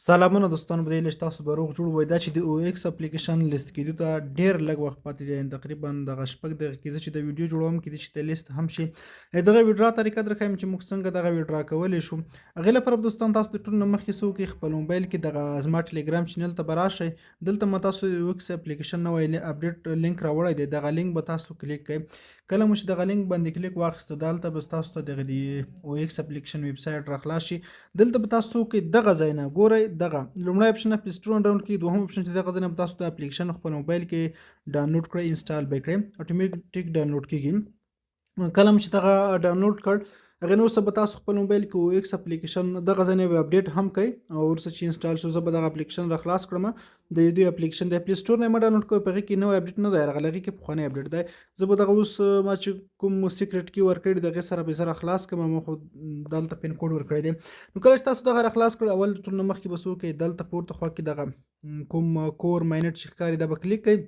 سلامونه دوستانو، په دې لږ تاسو به روغ جوړ وای. دا چې د او ایکس اپلیکیشن لیست کېدو ته ډېر لږ وخت پاتې دی، تقریبا دغه شپږ دقیقې زه چې د ویډیو جوړوم کېدای شي د لیست هم شي. دغه ویډرا طریقه درښیم چې موږ څنګه دغه ویډرا کولی شو. هغې لپاره به دوستان تاسو د ټول نه مخکې څه وکړئ، خپل موبایل کې دغه زما ټلیګرام چینل ته به راشئ. دلته ما تاسو د او ایکس اپلیکیشن نوی اپډیټ لینک راوړی دی، دغه لینک به تاسو کلیک کړئ. کله مو چې دغه لینک باندې کلیک واخیسته، دلته به تاسو ته دغه د او ایکس اپلیکیشن ویب سایټ راخلاص شي. دلته به تاسو کې دغه ځای نه ګورئ، دغه لومړی اپشن پلی سټور نه ډاونلوډ کړئ، دوهم اپشن چې دغه ځای نه به تاسو د اپلیکیشن خپل موبایل کې ډاونلوډ کړئ، انسټال به یې کړئ، اټومیټیک ډاونلوډ کېږي. کله مو چې دغه ډاونلوډ کړ، هغې نه وروسته به تاسو خپل موبایل کې او ایکس اپلیکیشن دغه ځای نه به اپډیټ هم کوئ، او وروسته چې انسټال شو زه به دغه اپلیکیشن راخلاص کړم. د دوی اپلیکیشن د پلی سټور نه یې مه ډاونلوډ کوئ، په هغې کې نوی اپډیټ نه دی راغلی، هغې کې پخوانی اپډیټ دی. زه به دغه اوس ما چې کوم سیکرټ کی ورکړی د هغې سره به زه راخلاص کړم، ما خو دلته پین کوډ ورکړی دی. نو کله چې تاسو دغه راخلاص کړئ، اول ټول نه مخکې به څه وکړئ، دلته پورته خوا کې دغه کوم کور ماینټ چې ښکاري دا به کلیک کړئ.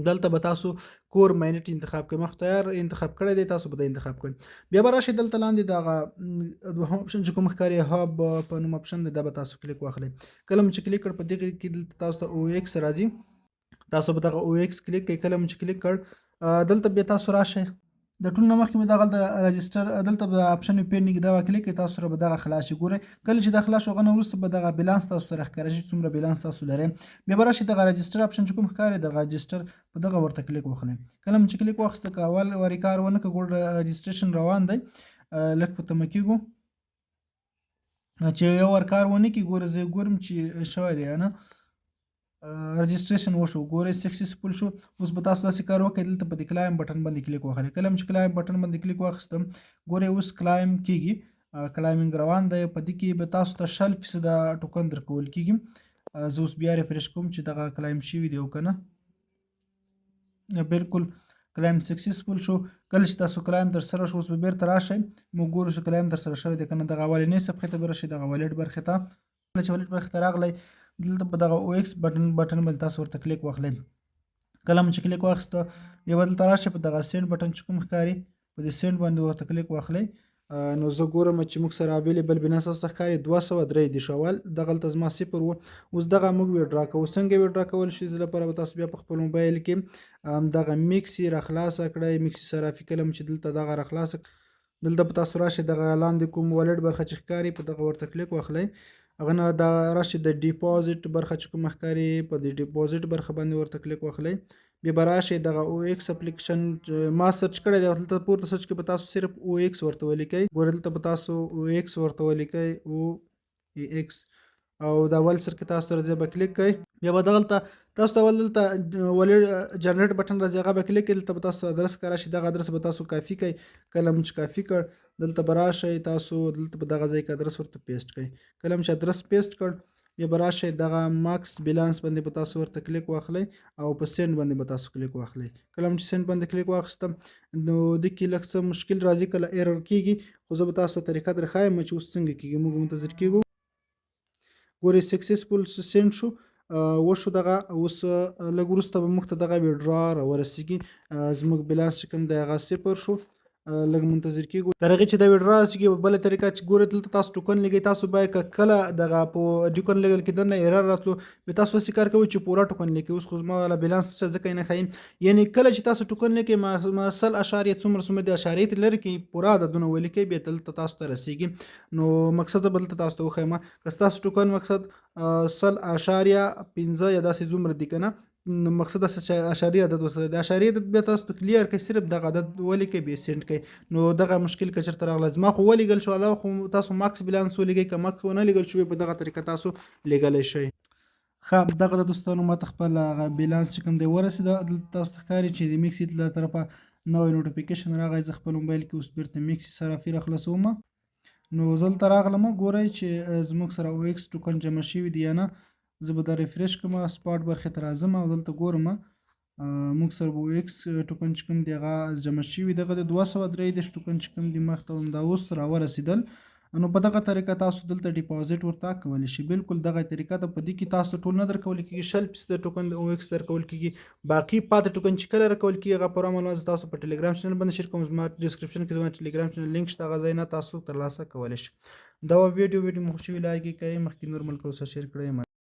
دلته به تاسو کور ماینټ انتخاب کړئ، مخ تیار انتخاب کړی دی، تاسو به دا انتخاب کړئ. بیا به راشئ دلته لاندې دغه دوهم اپشن چې کوم ښکاري هاب په نوم اپشن دی، دا به تاسو کلیک واخلئ. کله مو چې کلیک کړ، په دغه کې دلته تاسو ته او ایکس راځي، تاسو به دغه او ایکس کلیک کړئ. کله مو چې کلیک کړ، دلته بیا تاسو راشئ، د ټول نه مخکې مې دغه رجسټر دلته به اپشن پینډینګ دا به کلیک کړئ، تاسو سره به دغه خلاص شي. ګورئ کله چې دا خلاص شو، هغه نه وروسته به دغه بیلانس تاسو سره ښکاره شي، څومره بیلانس تاسو لرئ. بیا به راشئ دغه رجسټر اپشن چې کوم ښکاري د رجسټر په دغه ورته کلیک وخلئ. کله مو چې کلیک واخیسته، که اول وارې کار ونه کړه، ګوره رجسټریشن روان دی، لږ په تمه کېږو چې یو وار کار ونه کړي. ګوره زه ګورم چې شوی دی نه رجسټریشن وشو، ګورئ سکسسفل شو. اوس به تاسو داسې کار وکړئ، دلته په دې کلایم بټن باندې کلیک وخلئ. کله مو چې کلایم بټن باندې کلیک واخیستم، ګورئ اوس کلایم کېږي، کلایمینګ روان دی. په دې کې به تاسو ته 100% ټوکن درکول کېږي. زه اوس بیا ریفرش کوم چې دغه کلایم شوي دی او که نه. بالکل کلایم سکسسفل شو. کله چې تاسو کلایم در سره شو، اوس به بیرته راشئ، موږ ګورو چې کلایم در سره شوی دی که نه. دغه اولنۍ صفحې ته به راشئ، دغه والټ برخې ته. کله چې والټ برخې ته راغلی، دلته په دغه او ایکس بټن باندې تاسو ورته کلیک واخلئ. کله مو چې کلیک واخیسته، بیا به دلته راشئ، په دغه سینډ بټن چې کوم ښکاري، په دې سینډ باندې ورته کلیک واخلئ. نو زه ګورم چې موږ سره اویلیبل بیلانس تاسو ته ښکاري 203 شوال، دغلته زما 0 و. اوس دغه موږ ویډرا کوو. څنګه ویډرا کول شي؟ دې لپاره به تاسو بیا په خپل موبایل کې دغه میکسي راخلاصه کړئ، میکسي صرافي. کله چې دلته دغه راخلاصه، دلته به تاسو راشئ، دغه لاندې کوم والټ برخه چې ښکاري په دغه ورته کلیک واخلئ. هغه نه دا راشي د ډیپازټ برخه چې کومه ښکاري، په دې ډیپازټ برخه باندې ورته کلیک واخلئ. بیا به راشئ دغه او ایکس اپلیکیشن ما سرچ کړی دی، دلته پورته سرچ کې به تاسو صرف او ایکس ورته ولیکئ. ګورئ دلته به تاسو او ایکس ورته ولیکئ، او ایکس، او د اول سر کې تاسو راځي به کلیک کړئ. بیا به دلته تاسو ته اول دلته ولې جنریټ بټن راځي، هغه به کلیک کړئ. دلته به تاسو ادرس ښکاره شي، دغه ادرس به تاسو کافي کړئ. کله مو چې کافي کړ، دلته به راشئ، تاسو دلته په دغه ځای کې ادرس ورته پیسټ کړئ. کله مو چې ادرس پیسټ کړ، بیا به راشئ دغه ماکس بیلانس باندې به تاسو ورته کلیک واخلئ، او په سینډ باندې به تاسو کلیک واخلئ. کله مو چې سینډ باندې کلیک واخیستم، نو د کې لږ څه مشکل راځي، کله ایرر کېږي، خو زه به تاسو طریقه درښایم چې اوس څنګه کېږي. موږ منتظر کېږو. ګورئ سکسسفل سینډ شو، وشو دغه. اوس لږ وروسته به موږ ته دغه ویډرا راورسېږي. زموږ بیلانس چې کوم دی هغه 0 شو. لږ منتظر کېږو تر هغې چې دا ویډرا راسېږي. بله طریقه چې ګورئ دلته تاسو ټوکن لګئ، تاسو باید که کله دغه په ټوکن لګل کې دننه ایرر راتلو، بیا تاسو داسې کار کوئ چې پوره ټوکن لیکئ. اوس خو زما والا بیلانس ځکه یې نه ښایي، یعنې کله چې تاسو ټوکن لیکئ، مسل اشاریه څومره د اشاریې ترې لرې کړئ، پوره عددونه ولیکئ، بیا دلته تاسو ته رسېږي. نو مقصد به دلته تاسو ته وښیم، که ستاسو ټوکن مقصد 0.5 یا داسې څومره دي که نه، نو مقصد اشاریه عدد ورسره د اشاریه عدد بیا تاسو ته کلیر کړئ، صرف دغه عدد ولیکئ، بیا سینډ کړئ. نو دغه مشکل که چېرته راغلی، زما خو ولیږل شو، علاوه خو تاسو ماکس بیلانس ولیکئ، که ماکس ونه لیږل شو، په دغه طریقه تاسو لیږلی شئ. ښه، دغه د دوستانو ما ته خپل هغه بیلانس چې کوم دی ورسېده. دلته تاسو ته ښکاري چې د میکسي له طرفه نوی نوټیفیکیشن راغی. زه خپل موبایل کې اوس بیرته میکسي صرافي راخلاصوم. نو زه دلته راغلم، ګورئ چې زموږ سره او ایکس ټوکن جمع شوي دي یا نه. زه به دا ریفرش کړم، سپاټ برخې ته راځم، او دلته ګورم موږ سره او ایکس ټوکن چې کوم دی هغه جمع شوي. دغه د 223 ټوکن چې کوم دي مخ ته همدا اوس راورسېدل. نو په دغه طریقه تاسو دلته ډیپازټ ورته کولی شئ. بالکل دغه طریقه ده. په دې کې تاسو ټول نه درکول کېږي، 100% ټوکن او ایکس درکول کېږي. باقي پاتې ټوکن چې کله راکول کېږي، هغه پوره معلومات تاسو په ټلیګرام چینل باندې شیر کوم. زما ډسکرپشن کې زما ټلیګرام چینل لینک شته، هغه ځای نه تاسو ترلاسه کولی شئ. دا ویډیو مو خوښ شوي لایک یې کړئ، مخکې نور ملګرو سره شیر کړئ.